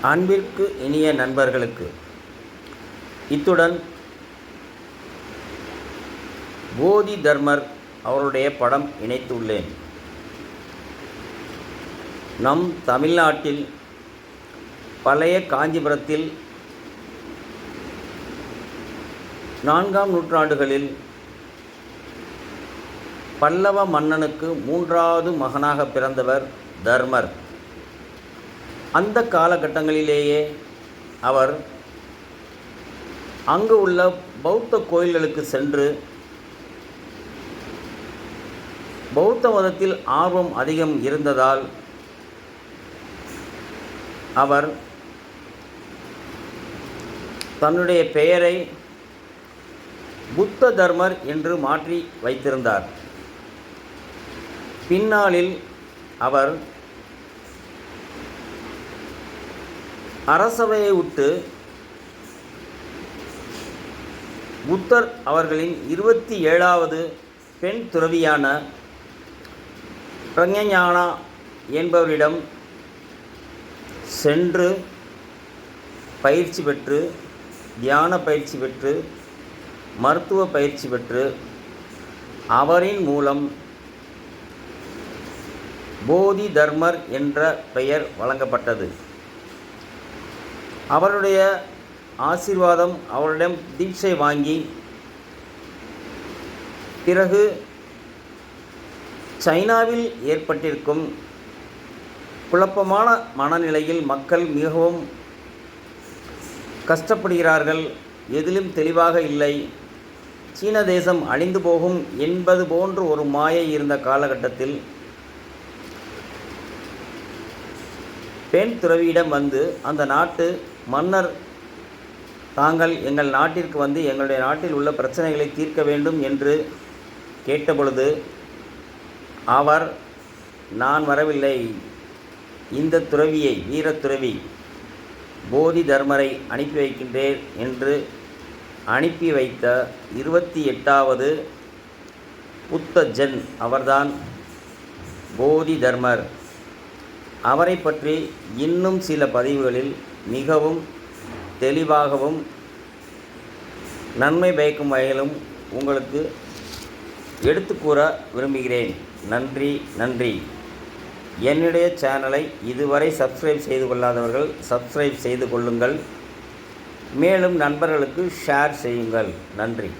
அன்பிற்கு இனிய நண்பர்களுக்கு இத்துடன் போதி தர்மர் அவருடைய படம் இணைத்துள்ளேன். நம் தமிழ்நாட்டில் பழைய காஞ்சிபுரத்தில் 4ஆம் நூற்றாண்டுகளில் பல்லவ மன்னனுக்கு 3வது மகனாக பிறந்தவர் தர்மர். அந்த காலகட்டங்களிலேயே அவர் அங்கு உள்ள பௌத்த கோயில்களுக்கு சென்று பௌத்த மதத்தில் ஆர்வம் அதிகம் இருந்ததால் அவர் தன்னுடைய பெயரை புத்த தர்மர் என்று மாற்றி வைத்திருந்தார். பின்னாளில் அவர் அரசவையை விட்டு புத்தர் அவர்களின் 27வது பெண் துறவியான பிரக்ஞானா என்பவரிடம் சென்று பயிற்சி பெற்று, தியான பயிற்சி பெற்று, மருத்துவ பயிற்சி பெற்று அவரின் மூலம் போதி தர்மர் என்ற பெயர் வழங்கப்பட்டது. அவருடைய ஆசீர்வாதம், அவரிடம் தீட்சை வாங்கி பிறகு சைனாவில் ஏற்பட்டிருக்கும் குழப்பமான மனநிலையில் மக்கள் மிகவும் கஷ்டப்படுகிறார்கள், எதிலும் தெளிவாக இல்லை, சீன தேசம் அழிந்து போகும் என்பது போன்று ஒரு மாயை இருந்த காலகட்டத்தில் பெண் துறவியிடம் வந்து அந்த நாட்டு மன்னர் தாங்கள் எங்கள் நாட்டிற்கு வந்து எங்களுடைய நாட்டில் உள்ள பிரச்சனைகளை தீர்க்க வேண்டும் என்று கேட்டபொழுது அவர், நான் வரவில்லை, இந்த துறவியை, வீரத்துறவி போதி தர்மரை அனுப்பி வைக்கின்றேன் என்று அனுப்பி வைத்த 28வது புத்த ஜன் அவர்தான் போதி தர்மர். அவரை பற்றி இன்னும் சில பதிவுகளில் மிகவும் தெளிவாகவும் நன்மை பயக்கும் வகையிலும் உங்களுக்கு எடுத்து கூற விரும்புகிறேன். நன்றி. என்னுடைய சேனலை இதுவரை சப்ஸ்கிரைப் செய்து கொள்ளாதவர்கள் சப்ஸ்கிரைப் செய்து கொள்ளுங்கள். மேலும் நண்பர்களுக்கு ஷேர் செய்யுங்கள். நன்றி.